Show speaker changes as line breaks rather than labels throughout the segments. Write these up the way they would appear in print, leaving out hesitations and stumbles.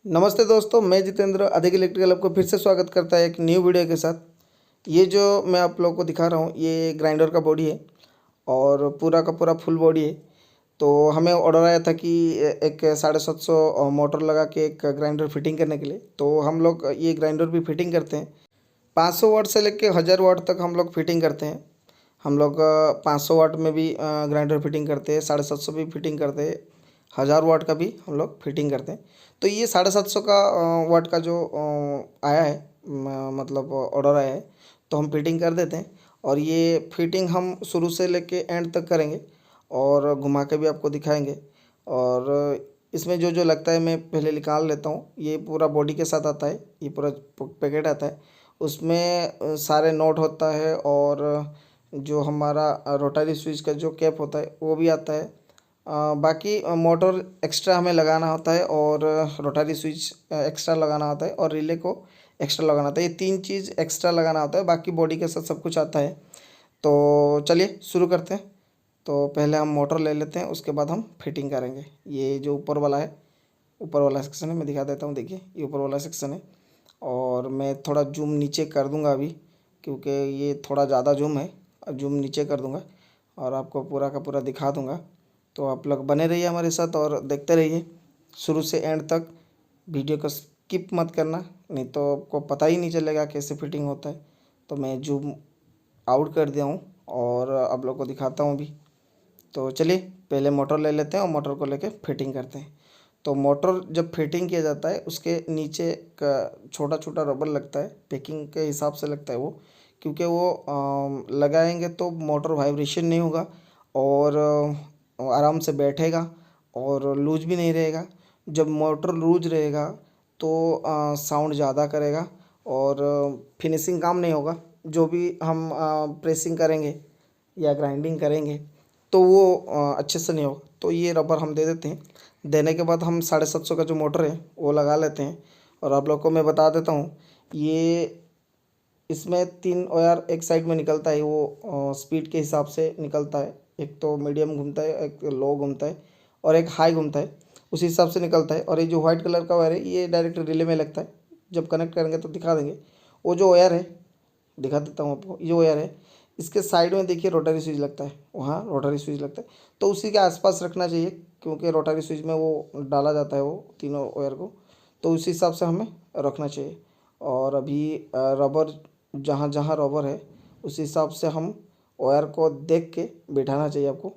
नमस्ते दोस्तों, मैं जितेंद्र अधिक इलेक्ट्रिकल आपको फिर से स्वागत करता है एक न्यू वीडियो के साथ। ये जो मैं आप लोगों को दिखा रहा हूँ ये ग्राइंडर का बॉडी है और पूरा का पूरा फुल बॉडी है। तो हमें ऑर्डर आया था कि एक 750 मोटर लगा के एक ग्राइंडर फिटिंग करने के लिए। तो हम लोग ये ग्राइंडर भी फिटिंग करते हैं। 500 वाट से लेके 1000 वाट तक हम लोग फिटिंग करते हैं। हम लोग 500 वाट में भी ग्राइंडर फिटिंग करते हैं, 750 भी फिटिंग करते हैं, 1000 वाट का भी हम लोग फिटिंग करते हैं। तो ये 750 का वाट का जो आया है, मतलब ऑर्डर आया है, तो हम फिटिंग कर देते हैं। और ये फिटिंग हम शुरू से लेके एंड तक करेंगे और घुमा के भी आपको दिखाएंगे। और इसमें जो जो लगता है मैं पहले निकाल लेता हूँ। ये पूरा बॉडी के साथ आता है, ये पूरा पैकेट आता है। उसमें सारे नोट होता है और जो हमारा रोटरी स्विच का जो कैप होता है वो भी आता है। बाकी मोटर एक्स्ट्रा हमें लगाना होता है और रोटरी स्विच एक्स्ट्रा लगाना होता है और रिले को एक्स्ट्रा लगाना होता है। ये 3 चीज़ एक्स्ट्रा लगाना होता है, बाकी बॉडी के साथ सब कुछ आता है। तो चलिए शुरू करते हैं। तो पहले हम मोटर ले लेते हैं, उसके बाद हम फिटिंग करेंगे। ये जो ऊपर वाला है, ऊपर वाला सेक्शन है, मैं दिखा देता हूँ। देखिए ये ऊपर वाला सेक्शन है और मैं थोड़ा जूम नीचे कर दूंगा अभी, क्योंकि ये थोड़ा ज़्यादा जूम है। जूम नीचे कर दूंगा और आपको पूरा का पूरा दिखा दूंगा। तो आप लोग बने रहिए हमारे साथ और देखते रहिए शुरू से एंड तक। वीडियो को स्किप मत करना, नहीं तो आपको पता ही नहीं चलेगा कैसे फिटिंग होता है। तो मैं जूम आउट कर दिया हूँ और आप लोग को दिखाता हूँ अभी। तो चलिए पहले मोटर ले लेते हैं और मोटर को लेके फिटिंग करते हैं। तो मोटर जब फिटिंग किया जाता है उसके नीचे का छोटा छोटा रबर लगता है, पैकिंग के हिसाब से लगता है वो, क्योंकि वो लगाएंगे तो मोटर वाइब्रेशन नहीं होगा और आराम से बैठेगा और लूज भी नहीं रहेगा। जब मोटर लूज रहेगा तो साउंड ज़्यादा करेगा और फिनिशिंग काम नहीं होगा। जो भी हम प्रेसिंग करेंगे या ग्राइंडिंग करेंगे तो वो अच्छे से नहीं होगा। तो ये रबर हम दे देते हैं। देने के बाद हम 750 का जो मोटर है वो लगा लेते हैं। और आप लोग को मैं बता देता हूँ, ये इसमें 3 वायर एक साइड में निकलता है, वो स्पीड के हिसाब से निकलता है। एक तो मीडियम घूमता है, एक लो घूमता है और एक हाई घूमता है, उसी हिसाब से निकलता है। और ये जो वाइट कलर का वायर है ये डायरेक्ट रिले में लगता है। जब कनेक्ट करेंगे तो दिखा देंगे। वो जो वायर है दिखा देता हूँ आपको, ये जो वायर है इसके साइड में देखिए रोटरी स्विच लगता है, वहाँ रोटरी स्विच लगता है। तो उसी के आसपास रखना चाहिए, क्योंकि रोटरी स्विच में वो डाला जाता है वो तीनों वायर को। तो उसी हिसाब से हमें रखना चाहिए। और अभी रबर जहाँ जहाँ रबर है उस हिसाब से हम वायर को देख के बिठाना चाहिए आपको।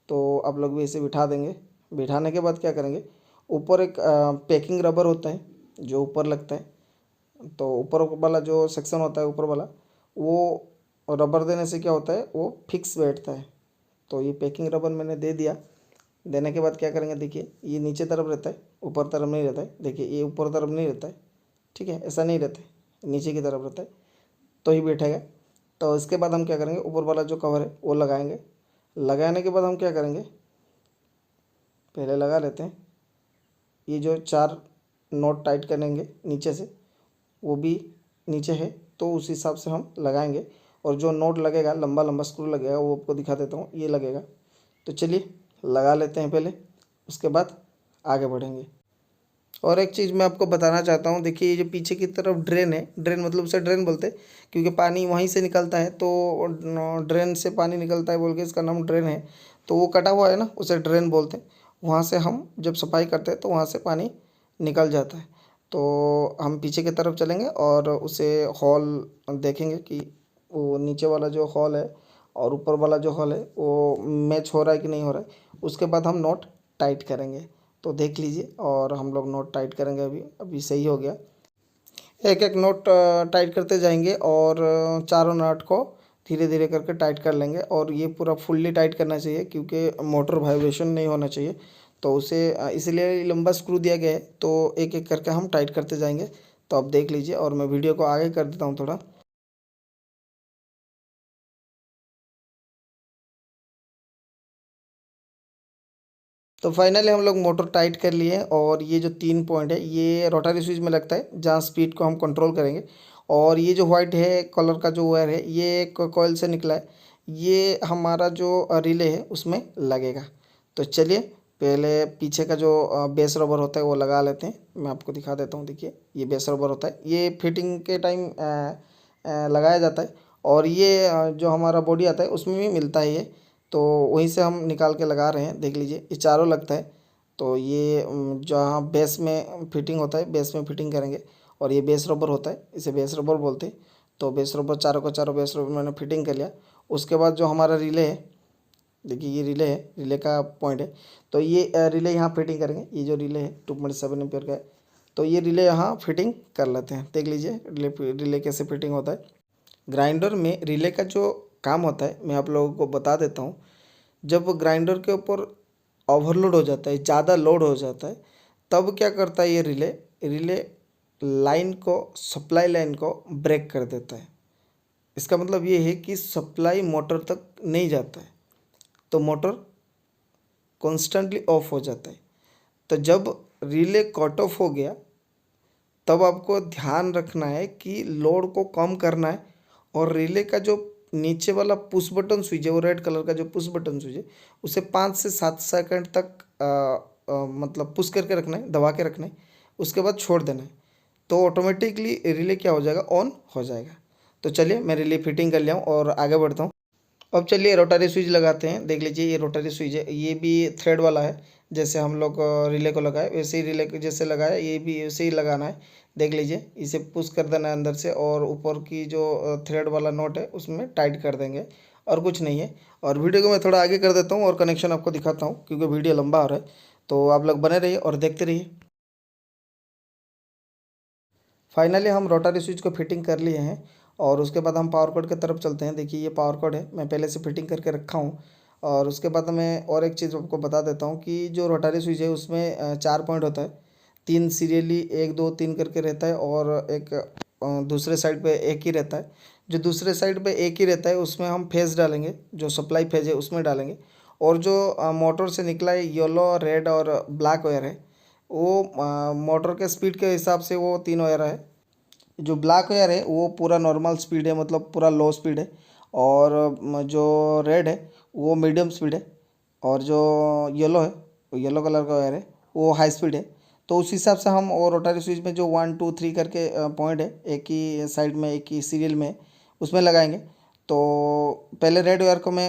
तो आप लोग भी ऐसे बिठा देंगे। बिठाने के बाद क्या करेंगे, ऊपर एक पैकिंग रबर होता है जो ऊपर लगता है। तो ऊपर वाला जो सेक्शन होता है ऊपर वाला, वो रबर देने से क्या होता है वो फिक्स बैठता है। तो ये पैकिंग रबर मैंने दे दिया। देने के बाद क्या करेंगे, देखिए ये नीचे तरफ रहता है, ऊपर तरफ नहीं रहता है। देखिए ये ऊपर तरफ नहीं रहता है, ठीक है, ऐसा नहीं रहता है, नीचे की तरफ रहता है तो ही बैठेगा। तो इसके बाद हम क्या करेंगे, ऊपर वाला जो कवर है वो लगाएंगे। लगाने के बाद हम क्या करेंगे, पहले लगा लेते हैं। ये जो 4 नॉट टाइट करेंगे नीचे से, वो भी नीचे है तो उस हिसाब से हम लगाएंगे। और जो नोट लगेगा, लंबा लंबा स्क्रू लगेगा, वो आपको दिखा देता हूँ, ये लगेगा। तो चलिए लगा लेते हैं पहले, उसके बाद आगे बढ़ेंगे। और एक चीज़ मैं आपको बताना चाहता हूँ, देखिए ये जो पीछे की तरफ ड्रेन है, ड्रेन मतलब उसे ड्रेन बोलते हैं क्योंकि पानी वहीं से निकलता है। तो ड्रेन से पानी निकलता है बोल के इसका नाम ड्रेन है। तो वो कटा हुआ है ना, उसे ड्रेन बोलते हैं। वहाँ से हम जब सफाई करते हैं तो वहाँ से पानी निकल जाता है। तो हम पीछे की तरफ चलेंगे और उसे हॉल देखेंगे कि वो नीचे वाला जो हॉल है और ऊपर वाला जो हॉल है वो मैच हो रहा है कि नहीं हो रहा है। उसके बाद हम नॉट टाइट करेंगे। तो देख लीजिए और हम लोग नोट टाइट करेंगे। अभी सही हो गया। एक एक नोट टाइट करते जाएंगे और चारों नट को धीरे धीरे करके टाइट कर लेंगे। और ये पूरा फुल्ली टाइट करना चाहिए क्योंकि मोटर वाइब्रेशन नहीं होना चाहिए। तो उसे इसलिए लंबा स्क्रू दिया गया है। तो एक एक करके हम टाइट करते जाएंगे। तो आप देख लीजिए और मैं वीडियो को आगे कर देता हूँ थोड़ा। तो फाइनली हम लोग मोटर टाइट कर लिए और ये जो 3 पॉइंट है ये रोटरी स्विच में लगता है जहाँ स्पीड को हम कंट्रोल करेंगे। और ये जो वाइट है कलर का जो वायर है ये एक कॉइल से निकला है, ये हमारा जो रिले है उसमें लगेगा। तो चलिए पहले पीछे का जो बेस रबर होता है वो लगा लेते हैं। मैं आपको दिखा देता हूँ। देखिए ये बेस रबर होता है, ये फिटिंग के टाइम लगाया जाता है। और ये जो हमारा बॉडी आता है उसमें भी मिलता है ये, तो वहीं से हम निकाल के लगा रहे हैं। देख लीजिए ये चारों लगता है। तो ये जहाँ बेस में फिटिंग होता है, बेस में फिटिंग करेंगे। और ये बेस रबर होता है, इसे बेस रबर बोलते हैं। तो बेस रबर चारों का चारों बेस रबर मैंने फिटिंग कर लिया। उसके बाद जो हमारा रिले है, देखिए ये रिले है, रिले का पॉइंट है। तो ये रिले यहाँ फिटिंग करेंगे। ये जो रिले है 2.7 एम्पियर का है, तो ये रिले यहाँ फिटिंग कर लेते हैं। देख लीजिए रिले कैसे फिटिंग होता है। ग्राइंडर में रिले का जो काम होता है मैं आप लोगों को बता देता हूँ। जब ग्राइंडर के ऊपर ओवरलोड हो जाता है, ज़्यादा लोड हो जाता है, तब क्या करता है ये रिले रिले लाइन को, सप्लाई लाइन को ब्रेक कर देता है। इसका मतलब ये है कि सप्लाई मोटर तक नहीं जाता है, तो मोटर कॉन्स्टेंटली ऑफ हो जाता है। तो जब रिले कट ऑफ हो गया, तब आपको ध्यान रखना है कि लोड को कम करना है। और रिले का जो नीचे वाला पुश बटन स्विच है, वो रेड कलर का जो पुश बटन स्विच है, उसे 5 से 7 सेकंड तक मतलब पुश करके रखना है, दबा के रखना है। उसके बाद छोड़ देना है, तो ऑटोमेटिकली रिले क्या हो जाएगा, ऑन हो जाएगा। तो चलिए मैं रिले फिटिंग कर लिया हूँ और आगे बढ़ता हूँ। अब चलिए रोटरी स्विच लगाते हैं। देख लीजिए ये रोटरी स्विच है, ये भी थ्रेड वाला है। जैसे हम लोग रिले को लगाए वैसे ही रिले को जैसे लगाया, ये भी वैसे ही लगाना है। देख लीजिए इसे पुश कर देना है अंदर से, और ऊपर की जो थ्रेड वाला नोट है उसमें टाइट कर देंगे, और कुछ नहीं है। और वीडियो को मैं थोड़ा आगे कर देता हूँ और कनेक्शन आपको दिखाता हूँ, क्योंकि वीडियो लंबा हो रहा है। तो आप लोग बने रहिए और देखते रहिए। फाइनली हम रोटरी स्विच को फिटिंग कर लिए हैं, और उसके बाद हम पावर कॉर्ड की तरफ चलते हैं। देखिए ये पावर कॉर्ड है, मैं पहले से फिटिंग करके रखा हूँ। और उसके बाद मैं और एक चीज़ आपको बता देता हूँ कि जो रोटरी स्विच है उसमें 4 पॉइंट होता है। 3 सीरियली 1 2 3 करके रहता है, और एक दूसरे साइड पे एक ही रहता है। जो दूसरे साइड पे एक ही रहता है उसमें हम फेज डालेंगे, जो सप्लाई फेज है उसमें डालेंगे। और जो मोटर से निकला है येलो, रेड और ब्लैक वायर है, वो मोटर के स्पीड के हिसाब से वो 3 वायर है। जो ब्लैक वायर है वो पूरा नॉर्मल स्पीड है, मतलब पूरा लो स्पीड है। और जो रेड है वो मीडियम स्पीड है। और जो येलो है, वो येलो कलर का वायर है, वो हाई स्पीड है। तो उस हिसाब से हम, और रोटरी स्विच में जो 1 2 3 करके पॉइंट है, एक ही साइड में एक ही सीरियल में, उसमें लगाएंगे। तो पहले रेड वायर को मैं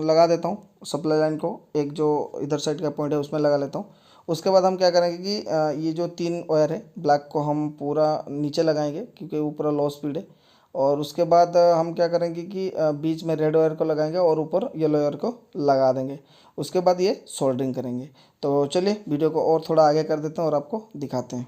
लगा देता हूँ, सप्लाई लाइन को एक जो इधर साइड का पॉइंट है उसमें लगा लेता हूँ। उसके बाद हम क्या करेंगे कि ये जो 3 वायर है ब्लैक को हम पूरा नीचे लगाएंगे, क्योंकि वो पूरा लो स्पीड है। और उसके बाद हम क्या करेंगे कि बीच में रेड वायर को लगाएंगे और ऊपर येलो वायर को लगा देंगे। उसके बाद ये सोल्डरिंग करेंगे। तो चलिए वीडियो को और थोड़ा आगे कर देते हैं और आपको दिखाते हैं।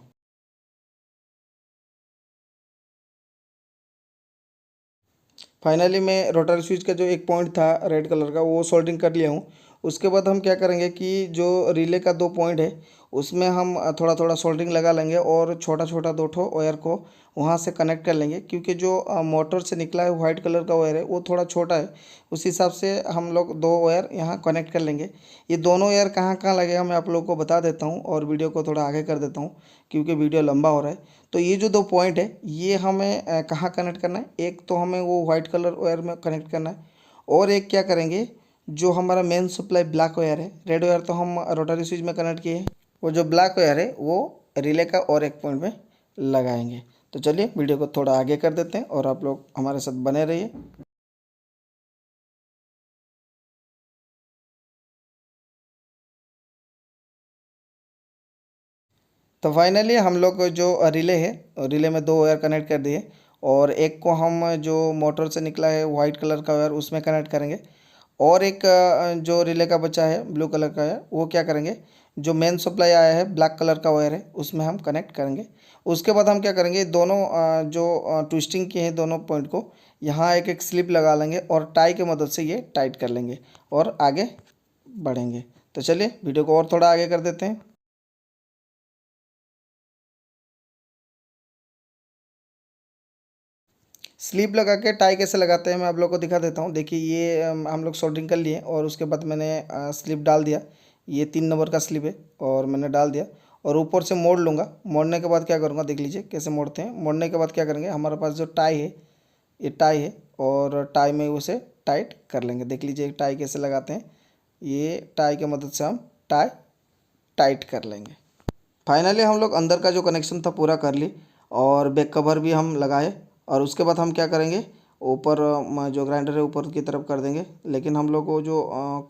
फाइनली मैं रोटरी स्विच का जो एक पॉइंट था रेड कलर का, वो सोल्डरिंग कर लिया हूँ। उसके बाद हम क्या करेंगे कि जो रिले का 2 पॉइंट है उसमें हम थोड़ा थोड़ा सोल्डरिंग लगा लेंगे, और छोटा छोटा 2 ठो वायर को वहाँ से कनेक्ट कर लेंगे। क्योंकि जो मोटर से निकला है वाइट कलर का वायर है वो थोड़ा छोटा है, उस हिसाब से हम लोग 2 वायर यहाँ कनेक्ट कर लेंगे। ये दोनों वायर कहाँ कहाँ लगेगा मैं आप लोगों को बता देता हूँ, और वीडियो को थोड़ा आगे कर देता हूँ क्योंकि वीडियो लंबा हो रहा है। तो ये जो 2 पॉइंट है ये हमें कहाँ कनेक्ट करना है, एक तो हमें वो वाइट कलर वायर में कनेक्ट करना है। और एक क्या करेंगे, जो हमारा मेन सप्लाई ब्लैक वायर है, रेड वायर तो हम रोटरी स्विच में कनेक्ट किए हैं, वो जो ब्लैक वायर है वो रिले का और एक पॉइंट में लगाएंगे। तो चलिए वीडियो को थोड़ा आगे कर देते हैं और आप लोग हमारे साथ बने रहिए। तो फाइनली हम लोग जो रिले है, रिले में 2 वायर कनेक्ट कर दिए। और एक को हम जो मोटर से निकला है वाइट कलर का वायर उसमें कनेक्ट करेंगे। और एक जो रिले का बचा है ब्लू कलर का है, वो क्या करेंगे, जो मेन सप्लाई आया है ब्लैक कलर का वायर है उसमें हम कनेक्ट करेंगे। उसके बाद हम क्या करेंगे, दोनों जो ट्विस्टिंग किए हैं दोनों पॉइंट को यहाँ एक एक स्लिप लगा लेंगे, और टाई की मदद से ये टाइट कर लेंगे और आगे बढ़ेंगे। तो चलिए वीडियो को और थोड़ा आगे कर देते हैं। स्लीप लगा के टाई कैसे लगाते हैं मैं आप लोग को दिखा देता हूँ। देखिए ये हम लोग सोल्डरिंग कर लिए, और उसके बाद मैंने स्लिप डाल दिया। ये 3 नंबर का स्लिप है और मैंने डाल दिया, और ऊपर से मोड़ लूँगा। मोड़ने के बाद क्या करूँगा, देख लीजिए कैसे मोड़ते हैं। मोड़ने के बाद क्या करेंगे, हमारे पास जो टाई है, ये टाई है, और टाई में उसे टाइट कर लेंगे। देख लीजिए टाई कैसे लगाते हैं, ये टाई की मदद से हम टाई टाइट कर लेंगे। फाइनली हम लोग अंदर का जो कनेक्शन था पूरा कर ली और बैक कवर भी हम लगाए। और उसके बाद हम क्या करेंगे, ऊपर जो ग्राइंडर है ऊपर की तरफ कर देंगे। लेकिन हम लोग को जो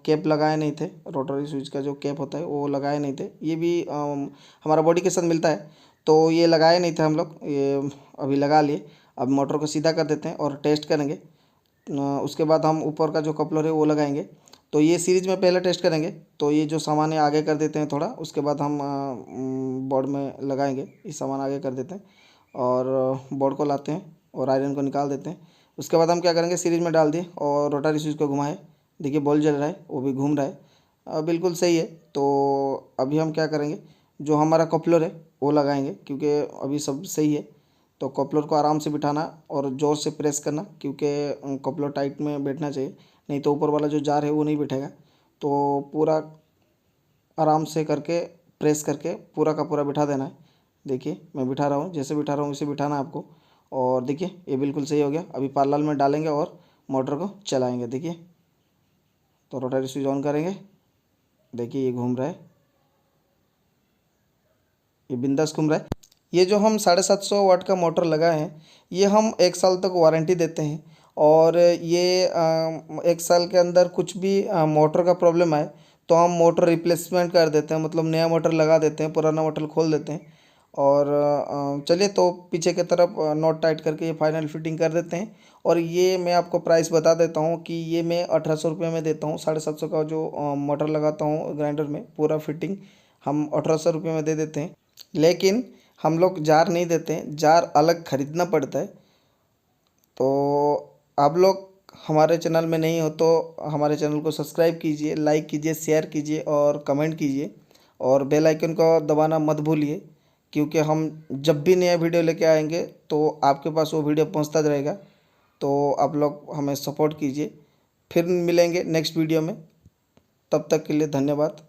कैप लगाए नहीं थे, रोटरी स्विच का जो कैप होता है वो लगाए नहीं थे। ये भी हमारा बॉडी के साथ मिलता है, तो ये लगाए नहीं थे हम लोग, ये अभी लगा लिए। अब मोटर को सीधा कर देते हैं और टेस्ट करेंगे। उसके बाद हम ऊपर का जो कपलर है वो लगाएंगे। तो ये सीरीज में पहले टेस्ट करेंगे। तो ये जो सामान है आगे कर देते हैं थोड़ा, उसके बाद हम बोर्ड में लगाएंगे। ये सामान आगे कर देते हैं और बोर्ड को लाते हैं और आयरन को निकाल देते हैं। उसके बाद हम क्या करेंगे, सीरीज में डाल दिए और रोटरी स्विच को घुमाए। देखिए बॉल जल रहा है, वो भी घूम रहा है, बिल्कुल सही है। तो अभी हम क्या करेंगे, जो हमारा कपलर है वो लगाएंगे, क्योंकि अभी सब सही है। तो कपलर को आराम से बिठाना और ज़ोर से प्रेस करना, क्योंकि कपलर टाइट में बैठना चाहिए, नहीं तो ऊपर वाला जो जार है वो नहीं बैठेगा। तो पूरा आराम से करके प्रेस करके पूरा का पूरा बिठा देना है। देखिए मैं बिठा रहा हूँ, जैसे बिठा रहा हूँ वैसे बिठाना है आपको। और देखिए ये बिल्कुल सही हो गया। अभी पार्लर में डालेंगे और मोटर को चलाएंगे। देखिए तो रोटरी स्विच ऑन करेंगे, देखिए ये घूम रहा है, ये बिंदास घूम रहा है। ये जो हम 750 वाट का मोटर लगा है, ये हम 1 साल तक वारंटी देते हैं। और ये 1 साल के अंदर कुछ भी मोटर का प्रॉब्लम आए तो हम मोटर रिप्लेसमेंट कर देते हैं, मतलब नया मोटर लगा देते हैं, पुराना मोटर खोल देते हैं। और चलिए तो पीछे की तरफ नॉट टाइट करके ये फाइनल फिटिंग कर देते हैं। और ये मैं आपको प्राइस बता देता हूँ कि ये मैं 1800 रुपये में देता हूँ। 750 का जो मोटर लगाता हूँ ग्राइंडर में, पूरा फिटिंग हम 1800 रुपये में दे देते हैं। लेकिन हम लोग जार नहीं देते हैं, जार अलग खरीदना पड़ता है। तो आप लोग हमारे चैनल में नहीं हो तो हमारे चैनल को सब्सक्राइब कीजिए, लाइक कीजिए, शेयर कीजिए और कमेंट कीजिए। और बेल आइकन को दबाना मत भूलिए, क्योंकि हम जब भी नया वीडियो लेके आएंगे तो आपके पास वो वीडियो पहुंचता रहेगा। तो आप लोग हमें सपोर्ट कीजिए। फिर मिलेंगे नेक्स्ट वीडियो में, तब तक के लिए धन्यवाद।